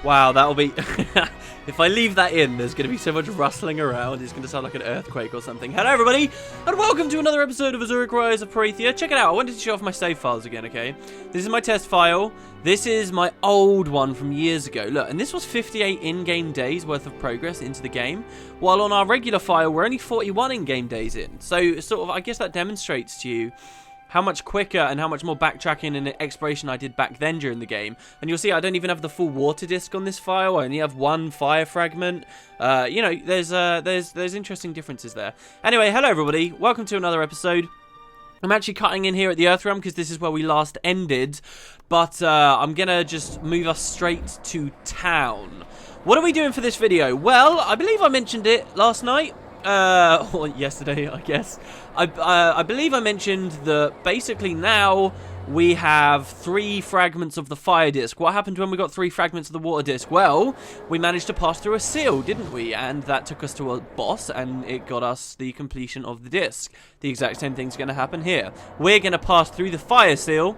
Wow, that'll be... If I leave that in, there's going to be so much rustling around. It's going to sound like an earthquake or something. Hello, everybody, and welcome to another episode of Azurik Rise of Perathia. Check it out. I wanted to show off my save files again, okay? This is my test file. This is my old one from years ago. Look, and this was 58 in-game days worth of progress into the game, while on our regular file, we're only 41 in-game days in. So, sort of, I guess that demonstrates to you how much quicker and how much more backtracking and exploration I did back then during the game. And you'll see I don't even have the full water disc on this file. I only have one fire fragment. You know, there's interesting differences there. Anyway, hello everybody. Welcome to another episode. I'm actually cutting in here at the Earth Realm because this is where we last ended. But I'm going to just move us straight to town. What are we doing for this video? Well, I believe I mentioned it last night. Or yesterday, I guess. I believe I mentioned that basically now we have 3 fragments of the fire disc. What happened when we got 3 fragments of the water disc? Well, we managed to pass through a seal, didn't we? And that took us to a boss, and it got us the completion of the disc. The exact same thing's going to happen here. We're going to pass through the fire seal,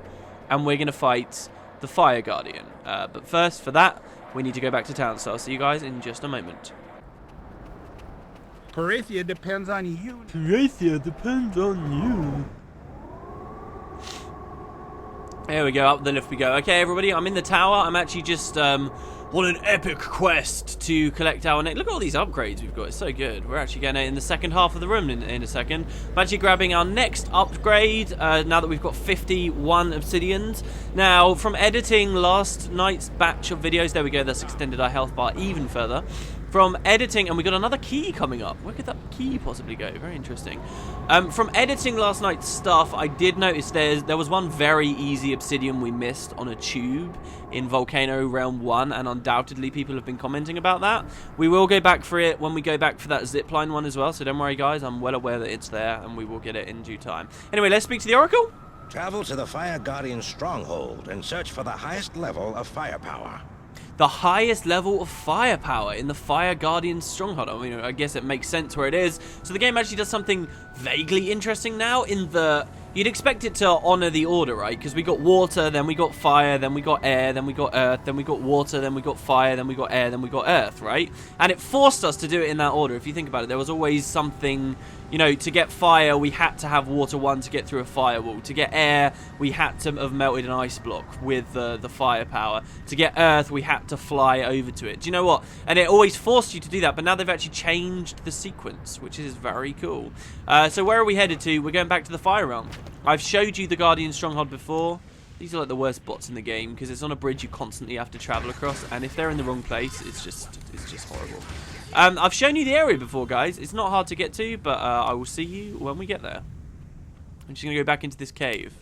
and we're going to fight the fire guardian. But first, for that, we need to go back to town, so I'll see you guys in just a moment. Perathia depends on you. Perathia depends on you. There we go, up the lift we go. Okay, everybody, I'm in the tower. I'm actually just on an epic quest to collect our... Look at all these upgrades we've got. It's so good. We're actually getting it in the second half of the room in a second. I'm actually grabbing our next upgrade now that we've got 51 obsidians. Now, from editing last night's batch of videos, there we go, that's extended our health bar even further. From editing, and we got another key coming up. Where could that key possibly go? Very interesting. From editing last night's stuff, I did notice there was one very easy obsidian we missed on a tube in Volcano Realm 1, and undoubtedly people have been commenting about that. We will go back for it when we go back for that zipline one as well, so don't worry guys, I'm well aware that it's there, and we will get it in due time. Anyway, let's speak to the Oracle. Travel to the Fire Guardian's stronghold and search for the highest level of firepower. The highest level of firepower in the Fire Guardian stronghold. I mean, I guess it makes sense where it is. So the game actually does something vaguely interesting now in the... You'd expect it to honor the order, right? Because we got water, then we got fire, then we got air, then we got earth, then we got water, then we got fire, then we got air, then we got earth, right? And it forced us to do it in that order. If you think about it, there was always something... You know, to get fire, we had to have water 1 to get through a firewall. To get air, we had to have melted an ice block with the firepower. To get earth, we had to fly over to it. Do you know what? And it always forced you to do that, but now they've actually changed the sequence, which is very cool. So where are we headed to? We're going back to the Fire Realm. I've showed you the Guardian Stronghold before. These are like the worst bots in the game because it's on a bridge you constantly have to travel across, and if they're in the wrong place, it's just horrible. I've shown you the area before, guys. It's not hard to get to, but I will see you when we get there. I'm just going to go back into this cave.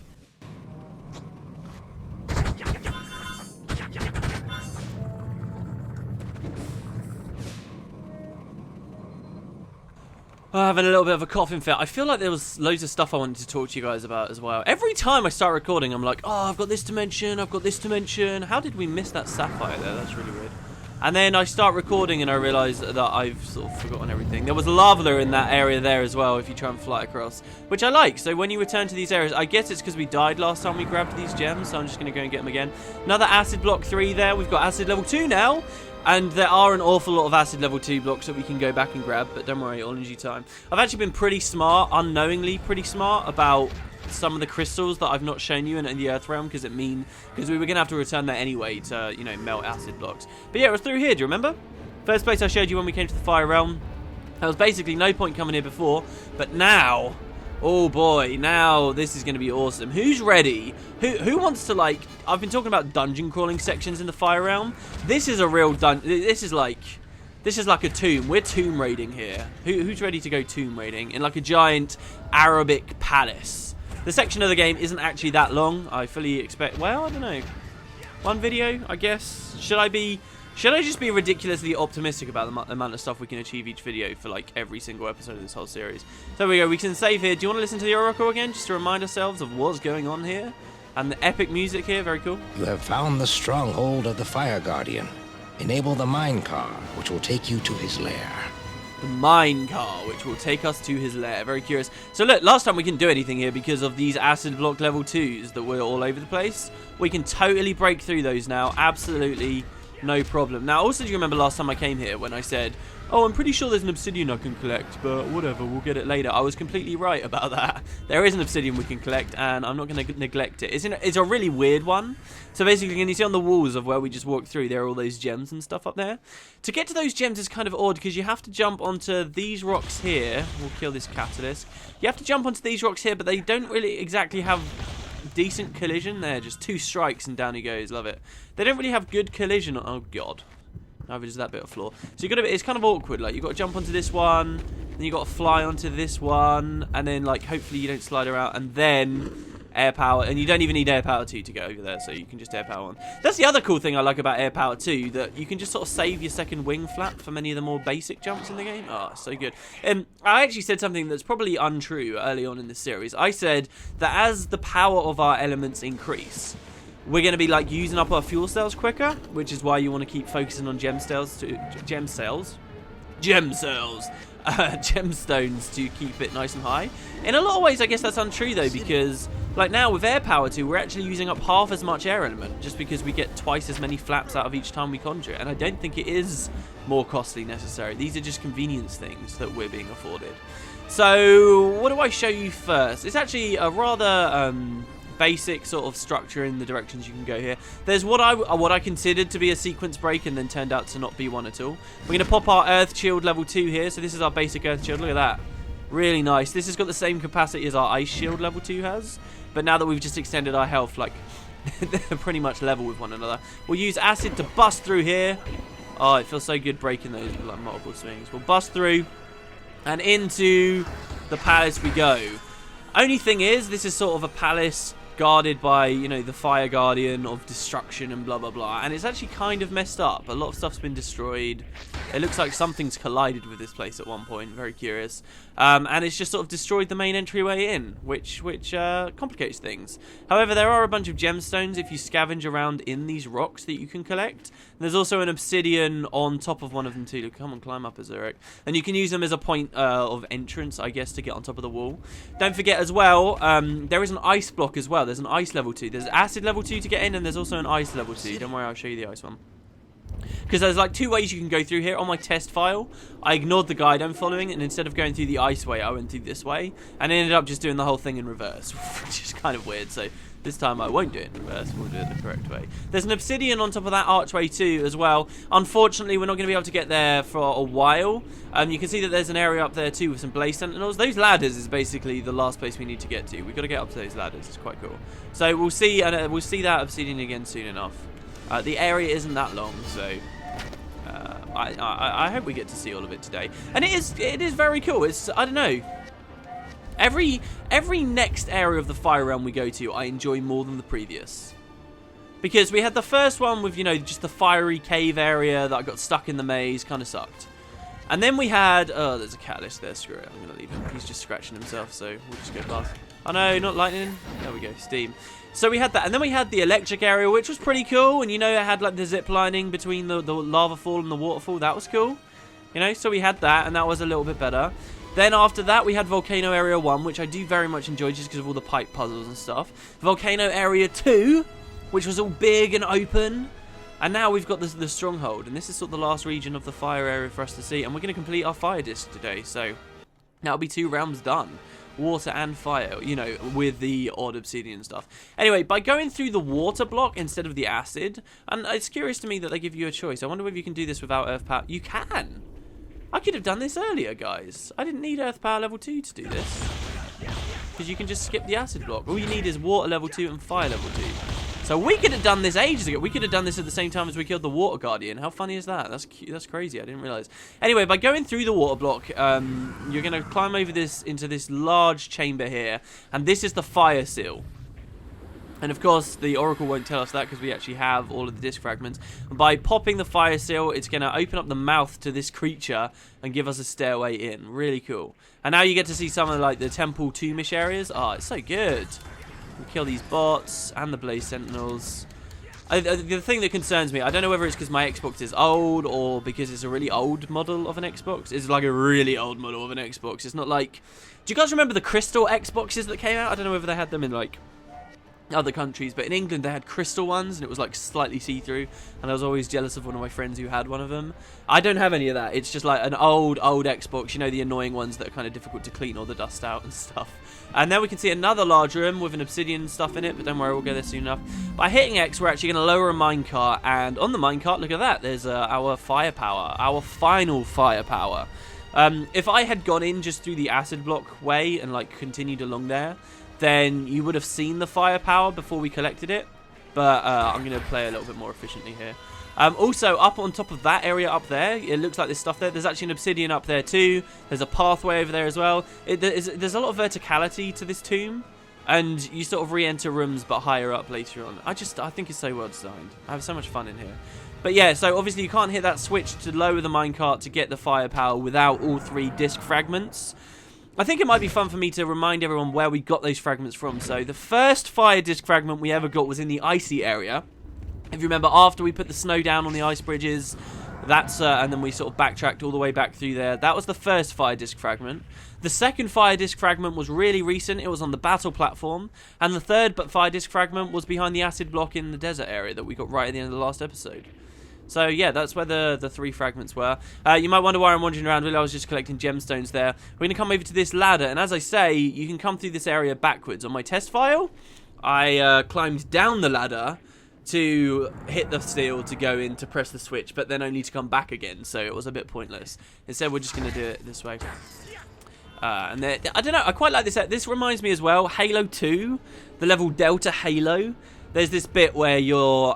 I'm having a little bit of a coughing fit. I feel like there was loads of stuff I wanted to talk to you guys about as well. Every time I start recording, I'm like, oh, I've got this to mention, I've got this to mention. How did we miss that sapphire there? That's really weird. And then I start recording and I realise that I've sort of forgotten everything. There was a lava in that area there as well if you try and fly across, which I like. So when you return to these areas, I guess it's because we died last time we grabbed these gems, so I'm just going to go and get them again. Another acid block 3 there. We've got acid level 2 now. And there are an awful lot of acid level 2 blocks that we can go back and grab, but don't worry, all in due time. I've actually been pretty smart, unknowingly pretty smart, about some of the crystals that I've not shown you in the Earth Realm, because we were going to have to return that anyway to, you know, melt acid blocks. But yeah, it was through here, do you remember? First place I showed you when we came to the Fire Realm. There was basically no point coming here before, but now... Oh boy, now this is going to be awesome. Who's ready? Who wants to, like... I've been talking about dungeon crawling sections in the Fire Realm. This is a real dungeon. This is like a tomb. We're tomb raiding here. Who's ready to go tomb raiding in like a giant Arabic palace? The section of the game isn't actually that long. I fully expect... Well, I don't know. One video, I guess. Should I just be ridiculously optimistic about the amount of stuff we can achieve each video for like every single episode of this whole series? There we go, we can save here. Do you want to listen to the Oracle again, just to remind ourselves of what's going on here? And the epic music here, very cool. You have found the stronghold of the Fire Guardian. Enable the mine car, which will take you to his lair. The mine car, which will take us to his lair. Very curious. So look, last time we couldn't do anything here because of these acid block level 2s that were all over the place. We can totally break through those now. Absolutely no problem. Now, also, do you remember last time I came here when I said, oh, I'm pretty sure there's an obsidian I can collect, but whatever, we'll get it later. I was completely right about that. There is an obsidian we can collect, and I'm not going to neglect it. It's a really weird one. So basically, can you see on the walls of where we just walked through, there are all those gems and stuff up there? To get to those gems is kind of odd, because you have to jump onto these rocks here. We'll kill this catalyst. You have to jump onto these rocks here, but they don't really exactly have decent collision. There, just 2 strikes and down he goes. Love it. They don't really have good collision. Oh, God. Neither does that bit of floor. So you got to. It's kind of awkward. Like, you've got to jump onto this one, then you got to fly onto this one, and then, like, hopefully you don't slide around, and then air power, and you don't even need air power 2 to go over there, so you can just air power 1. That's the other cool thing I like about air power 2, that you can just sort of save your second wing flap for many of the more basic jumps in the game. Oh, so good. I actually said something that's probably untrue early on in this series. I said that as the power of our elements increase, we're going to be like using up our fuel cells quicker, which is why you want to keep focusing on gemstones to keep it nice and high. In a lot of ways, I guess that's untrue though, because like now with air power 2, we're actually using up half as much air element just because we get twice as many flaps out of each time we conjure it, and I don't think it is more costly necessary. These are just convenience things that we're being afforded. So what do I show you first? It's actually a rather basic sort of structure in the directions you can go here. There's what I considered to be a sequence break and then turned out to not be one at all. We're going to pop our earth shield level 2 here. So this is our basic earth shield. Look at that. Really nice. This has got the same capacity as our ice shield level 2 has. But now that we've just extended our health, like, they're pretty much level with one another. We'll use acid to bust through here. Oh, it feels so good breaking those like multiple swings. We'll bust through and into the palace we go. Only thing is, this is sort of a palace guarded by, you know, the fire guardian of destruction and blah blah blah, and it's actually kind of messed up. A lot of stuff's been destroyed. It looks like something's collided with this place at one point. Very curious. And it's just sort of destroyed the main entryway in, which complicates things. However, there are a bunch of gemstones if you scavenge around in these rocks that you can collect. And there's also an obsidian on top of one of them too. Look, come on, climb up, Azurik. And you can use them as a point of entrance, I guess, to get on top of the wall. Don't forget as well, there is an ice block as well. There's an ice level 2. There's acid level 2 to get in, and there's also an ice level 2. Don't worry, I'll show you the ice one. Because there's like 2 ways you can go through here. On my test file, I ignored the guide I'm following, and instead of going through the ice way, I went through this way, and ended up just doing the whole thing in reverse, which is kind of weird. So this time I won't do it in reverse, we'll do it the correct way. There's an obsidian on top of that archway too as well. Unfortunately, we're not going to be able to get there for a while. You can see that there's an area up there too with some blaze sentinels. Those ladders is basically the last place we need to get to. We've got to get up to those ladders. It's quite cool. So we'll see that obsidian again soon enough. The area isn't that long, so I hope we get to see all of it today. And it is very cool. It's, I don't know, every next area of the fire realm we go to, I enjoy more than the previous. Because we had the first one with, you know, just the fiery cave area that I got stuck in the maze, kind of sucked. And then we had, oh, there's a catalyst there, screw it, I'm going to leave him. He's just scratching himself, so we'll just go past. Oh no, not lightning. There we go, steam. So we had that, and then we had the electric area, which was pretty cool. And you know, it had like the zip lining between the lava fall and the waterfall. That was cool. You know, so we had that, and that was a little bit better. Then after that, we had Volcano Area 1, which I do very much enjoy just because of all the pipe puzzles and stuff. Volcano Area 2, which was all big and open. And now we've got the stronghold, and this is sort of the last region of the fire area for us to see. And we're going to complete our fire disc today, so that'll be 2 realms done. Water and fire, you know, with the odd obsidian stuff. Anyway, by going through the water block instead of the acid, and it's curious to me that they give you a choice. I wonder if you can do this without earth power. You can! I could have done this earlier, guys. I didn't need earth power level 2 to do this. Because you can just skip the acid block. All you need is water level 2 and fire level 2. So we could have done this ages ago. We could have done this at the same time as we killed the water guardian. How funny is that? That's crazy. I didn't realize. Anyway, by going through the water block, you're going to climb over this into this large chamber here, and this is the fire seal. And of course, the oracle won't tell us that because we actually have all of the disc fragments. By popping the fire seal, it's going to open up the mouth to this creature and give us a stairway in. Really cool. And now you get to see some of like the temple tombish areas. Oh, it's so good. We kill these bots and the blaze sentinels. The thing that concerns me, I don't know whether it's because my Xbox is old or because it's a really old model of an Xbox. It's like a really old model of an Xbox. It's not like... Do you guys remember the crystal Xboxes that came out? I don't know whether they had them in like other countries, but in England they had crystal ones, and it was like slightly see-through, and I was always jealous of one of my friends who had one of them. I don't have any of that. It's just like an old Xbox, you know, the annoying ones that are kind of difficult to clean all the dust out and stuff. And then we can see another large room with an obsidian stuff in it, but don't worry, we'll go there soon enough. By hitting X, we're actually going to lower a minecart, and on the minecart, look at that, there's our firepower, our final firepower. If I had gone in just through the acid block way and like continued along there, then you would have seen the firepower before we collected it. But I'm going to play a little bit more efficiently here. Also, up on top of that area up there, it looks like there's stuff there. There's actually an obsidian up there too. There's a pathway over there as well. There's a lot of verticality to this tomb. And you sort of re-enter rooms but higher up later on. I think it's so well designed. I have so much fun in here. But yeah, so obviously you can't hit that switch to lower the minecart to get the firepower without all 3 disc fragments. I think it might be fun for me to remind everyone where we got those fragments from. So the first fire disc fragment we ever got was in the icy area. If you remember, after we put the snow down on the ice bridges, and then we sort of backtracked all the way back through there. That was the first fire disc fragment. The second fire disc fragment was really recent. It was on the battle platform. And the third fire disc fragment was behind the acid block in the desert area that we got right at the end of the last episode. So yeah, that's where the 3 fragments were. You might wonder why I'm wandering around. Really, I was just collecting gemstones there. We're going to come over to this ladder, and as I say, you can come through this area backwards. On my test file, I climbed down the ladder to hit the steel to go in to press the switch, but then only to come back again, so it was a bit pointless. Instead, we're just going to do it this way. And then, I don't know, I quite like this. This reminds me as well, Halo 2, the level Delta Halo. There's this bit where you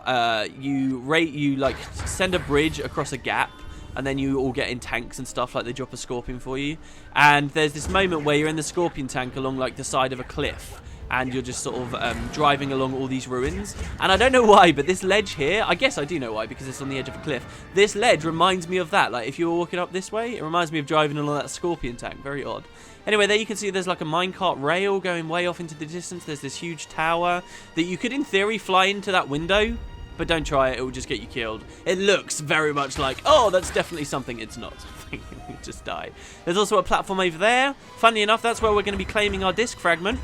like send a bridge across a gap, and then you all get in tanks and stuff, like they drop a scorpion for you. And there's this moment where you're in the scorpion tank along like the side of a cliff, and you're just sort of driving along all these ruins. And I don't know why, but this ledge here, I guess I do know why, because it's on the edge of a cliff. This ledge reminds me of that. Like, if you were walking up this way, it reminds me of driving along that scorpion tank. Very odd. Anyway, there you can see there's like a minecart rail going way off into the distance. There's this huge tower that you could, in theory, fly into that window, but don't try it. It will just get you killed. It looks very much like, oh, that's definitely something. It's not. You just die. There's also a platform over there. Funnily enough, that's where we're going to be claiming our disc fragment.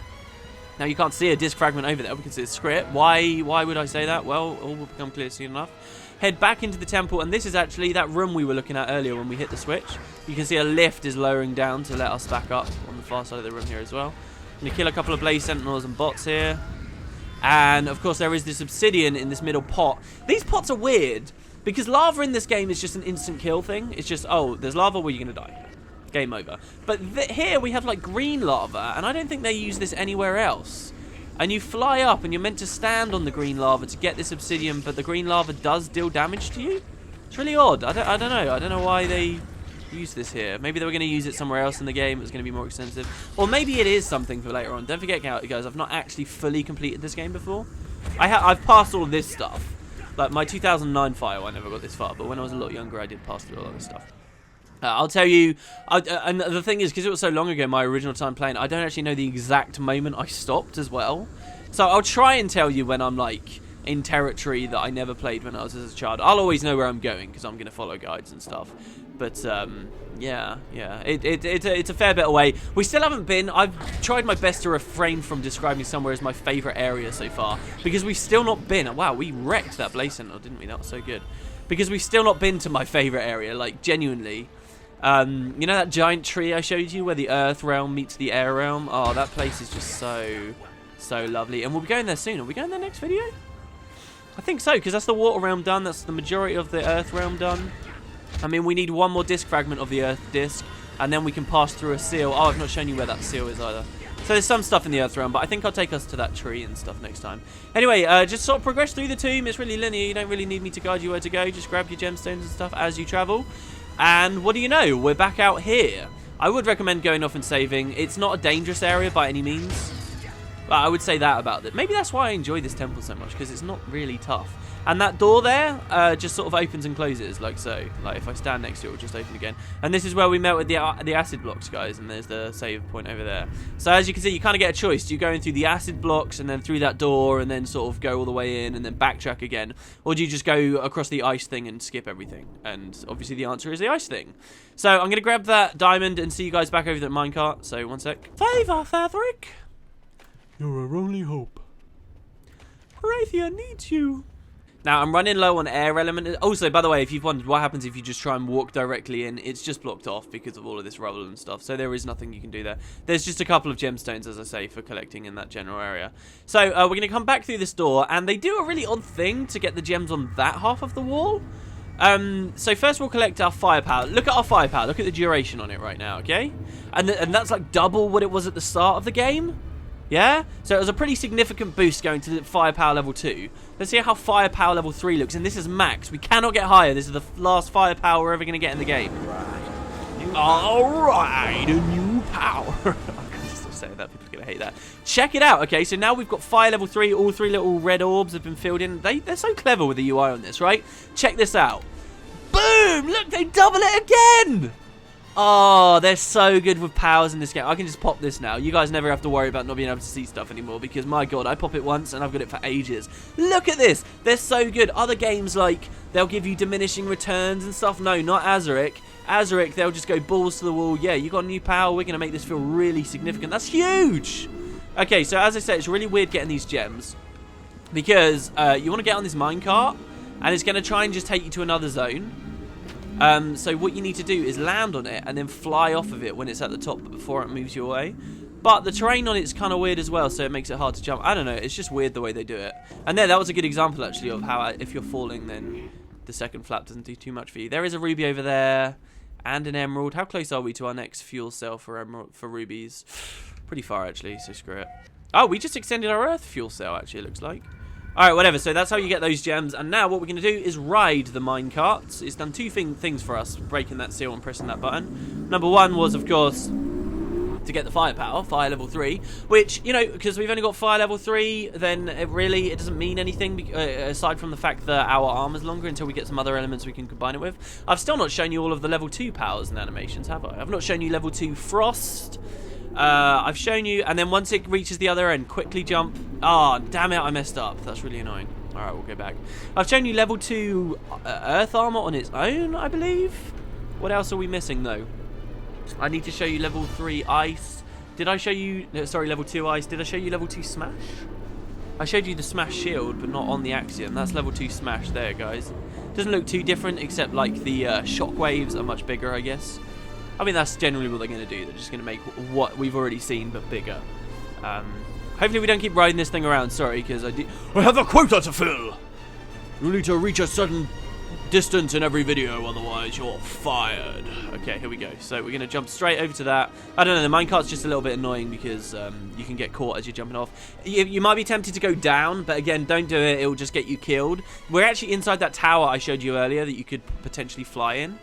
Now, you can't see a disc fragment over there. We can see a script. Why would I say that? Well, it will become clear soon enough. Head back into the temple, and this is actually that room we were looking at earlier when we hit the switch. You can see a lift is lowering down to let us back up on the far side of the room here as well. I'm going to kill a couple of blaze sentinels and bots here. And, of course, there is this obsidian in this middle pot. These pots are weird, because lava in this game is just an instant kill thing. It's just, oh, there's lava, well, you're going to die. Game over. But here we have, like, green lava, and I don't think they use this anywhere else. And you fly up, and you're meant to stand on the green lava to get this obsidian, but the green lava does deal damage to you? It's really odd. I don't know. I don't know why they use this here. Maybe they were going to use it somewhere else in the game. It was going to be more extensive. Or maybe it is something for later on. Don't forget, guys, I've not actually fully completed this game before. I've passed all of this stuff. Like, my 2009 file, I never got this far, but when I was a lot younger, I did pass through all of this stuff. I'll tell you, and the thing is, because it was so long ago, my original time playing, I don't actually know the exact moment I stopped as well. So I'll try and tell you when I'm, like, in territory that I never played when I was as a child. I'll always know where I'm going, because I'm going to follow guides and stuff. But, yeah, it's a fair bit away. We still haven't been. I've tried my best to refrain from describing somewhere as my favourite area so far, because we've still not been. Wow, we wrecked that blaze sentinel, didn't we? That was so good. Because we've still not been to my favourite area, like, genuinely. You know that giant tree I showed you where the earth realm meets the air realm? Oh, that place is just so lovely. And we'll be going there soon. Are we going there next video? I think so, because that's the water realm done. That's the majority of the earth realm done. I mean, we need one more disc fragment of the earth disc, and then we can pass through a seal. Oh, I've not shown you where that seal is either. So there's some stuff in the earth realm, but I think I'll take us to that tree and stuff next time. Anyway, just sort of progress through the tomb. It's really linear. You don't really need me to guide you where to go. Just grab your gemstones and stuff as you travel. And what do you know? We're back out here. I would recommend going off and saving. It's not a dangerous area by any means. But I would say that about it. Maybe that's why I enjoy this temple so much, because it's not really tough. And that door there just sort of opens and closes, like so. Like, if I stand next to it, it will just open again. And this is where we melted the acid blocks, guys. And there's the save point over there. So as you can see, you kind of get a choice. Do you go in through the acid blocks and then through that door and then sort of go all the way in and then backtrack again? Or do you just go across the ice thing and skip everything? And obviously the answer is the ice thing. So I'm going to grab that diamond and see you guys back over that minecart. So one sec. Favour, Azurik. You're our only hope. Perathia needs you. Now, I'm running low on air element. Also, by the way, if you've wondered what happens if you just try and walk directly in, it's just blocked off because of all of this rubble and stuff. So there is nothing you can do there. There's just a couple of gemstones, as I say, for collecting in that general area. So we're going to come back through this door, and they do a really odd thing to get the gems on that half of the wall. So first we'll collect our firepower. Look at our firepower. Look at the duration on it right now, okay? And that's like double what it was at the start of the game. Yeah? So it was a pretty significant boost going to firepower level 2. Let's see how firepower level 3 looks. And this is max. We cannot get higher. This is the last firepower we're ever going to get in the game. Alright, a new power. I can still say that. People are going to hate that. Check it out. Okay, so now we've got fire level 3. All 3 little red orbs have been filled in. They're so clever with the UI on this, right? Check this out. Boom! Look, they double it again! Oh, they're so good with powers in this game. I can just pop this now. You guys never have to worry about not being able to see stuff anymore because, my God, I pop it once and I've got it for ages. Look at this. They're so good. Other games, like, they'll give you diminishing returns and stuff. No, not Azurik. Azurik, they'll just go balls to the wall. Yeah, you got a new power. We're going to make this feel really significant. That's huge. Okay, so as I said, it's really weird getting these gems because you want to get on this minecart and it's going to try and just take you to another zone. So what you need to do is land on it and then fly off of it when it's at the top before it moves you away. But the terrain on it's kind of weird as well, so it makes it hard to jump. I don't know, it's just weird the way they do it. And that was a good example actually of how if you're falling then the second flap doesn't do too much for you. There is a ruby over there and an emerald. How close are we to our next fuel cell for rubies? Pretty far actually, so screw it. Oh, we just extended our earth fuel cell actually, it looks like. Alright, whatever, so that's how you get those gems, and now what we're going to do is ride the minecarts. It's done two things for us, breaking that seal and pressing that button. Number one was, of course, to get the firepower, fire level 3, which, you know, because we've only got fire level 3, then it doesn't mean anything, aside from the fact that our armor's longer until we get some other elements we can combine it with. I've still not shown you all of the level 2 powers and animations, have I? I've not shown you level 2 frost. I've shown you, and then once it reaches the other end, quickly jump. Ah, oh, damn it, I messed up. That's really annoying. Alright, we'll go back. I've shown you level 2 earth armor on its own, I believe. What else are we missing, though? I need to show you level 3 ice. Did I show you... No, sorry, level 2 ice. Did I show you level 2 smash? I showed you the smash shield, but not on the axiom. That's level 2 smash there, guys. Doesn't look too different, except, like, the shock waves are much bigger, I guess. I mean, that's generally what they're going to do. They're just going to make what we've already seen, but bigger. Hopefully we don't keep riding this thing around. Sorry, because I have a quota to fill. You need to reach a certain distance in every video, otherwise you're fired. Okay, here we go. So we're going to jump straight over to that. I don't know, the minecart's just a little bit annoying because you can get caught as you're jumping off. You might be tempted to go down, but again, don't do it. It will just get you killed. We're actually inside that tower I showed you earlier that you could potentially fly in.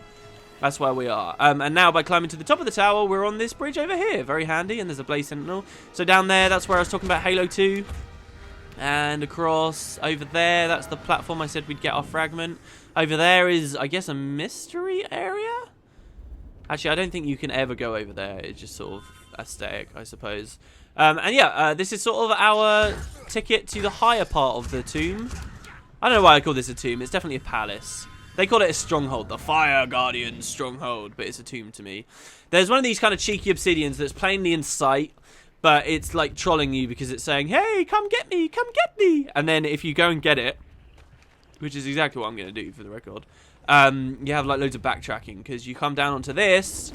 That's where we are. And now by climbing to the top of the tower, we're on this bridge over here. Very handy, and there's a blaze sentinel. So down there, that's where I was talking about Halo 2. And across over there, that's the platform I said we'd get our fragment. Over there is, I guess, a mystery area? Actually, I don't think you can ever go over there. It's just sort of aesthetic, I suppose. And yeah, this is sort of our ticket to the higher part of the tomb. I don't know why I call this a tomb. It's definitely a palace. They call it a stronghold, the Fire Guardian stronghold, but it's a tomb to me. There's one of these kind of cheeky obsidians that's plainly in sight, but it's like trolling you because it's saying, hey, come get me, come get me. And then if you go and get it, which is exactly what I'm going to do for the record, you have like loads of backtracking because you come down onto this,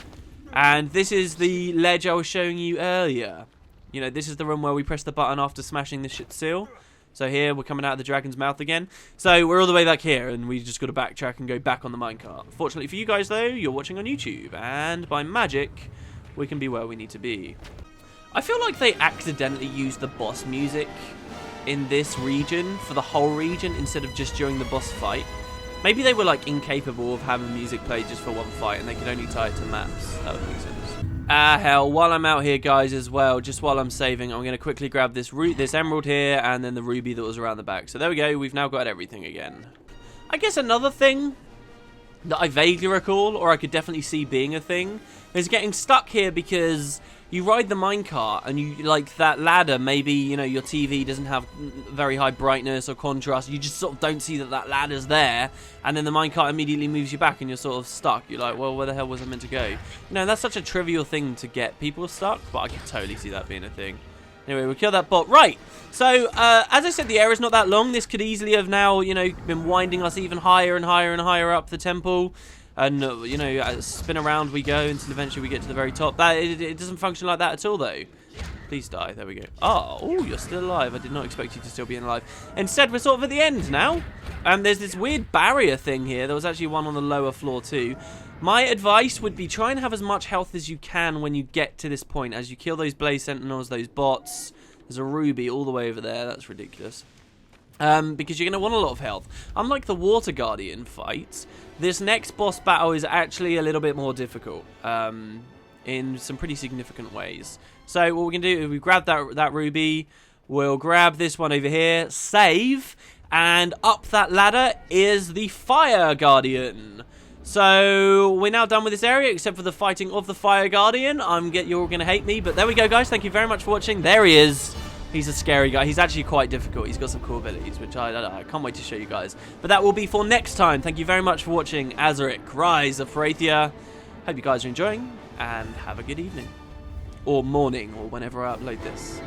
and this is the ledge I was showing you earlier. You know, this is the room where we press the button after smashing the seal. So here, we're coming out of the dragon's mouth again. So we're all the way back here, and we just got to backtrack and go back on the minecart. Fortunately for you guys, though, you're watching on YouTube, and by magic, we can be where we need to be. I feel like they accidentally used the boss music in this region for the whole region instead of just during the boss fight. Maybe they were, like, incapable of having music played just for one fight, and they could only tie it to maps. That would make sense. Ah, hell, while I'm out here, guys, as well, just while I'm saving, I'm going to quickly grab this emerald here and then the ruby that was around the back. So there we go. We've now got everything again. I guess another thing that I vaguely recall, or I could definitely see being a thing, is getting stuck here because you ride the minecart and you, like, that ladder, maybe, you know, your TV doesn't have very high brightness or contrast. You just sort of don't see that ladder's there, and then the minecart immediately moves you back and you're sort of stuck. You're like, well, where the hell was I meant to go? You know, that's such a trivial thing to get people stuck, but I could totally see that being a thing. Anyway, we'll kill that bot. Right. So, as I said, the area's not that long. This could easily have now, you know, been winding us even higher and higher and higher up the temple. And, you know, spin around we go until eventually we get to the very top. It doesn't function like that at all, though. Please die. There we go. Oh, you're still alive. I did not expect you to still be alive. Instead, we're sort of at the end now. There's this weird barrier thing here. There was actually one on the lower floor, too. My advice would be try and have as much health as you can when you get to this point. As you kill those Blaze Sentinels, those bots. There's a ruby all the way over there. That's ridiculous. Because you're going to want a lot of health. Unlike the Water Guardian fight, this next boss battle is actually a little bit more difficult. In some pretty significant ways. So what we can do is we grab that ruby. We'll grab this one over here. Save. And up that ladder is the Fire Guardian. So we're now done with this area, except for the fighting of the Fire Guardian. You're going to hate me, but there we go, guys. Thank you very much for watching. There he is. He's a scary guy. He's actually quite difficult. He's got some cool abilities, which I can't wait to show you guys. But that will be for next time. Thank you very much for watching Azurik, Rise of Perathia. Hope you guys are enjoying, and have a good evening. Or morning, or whenever I upload this.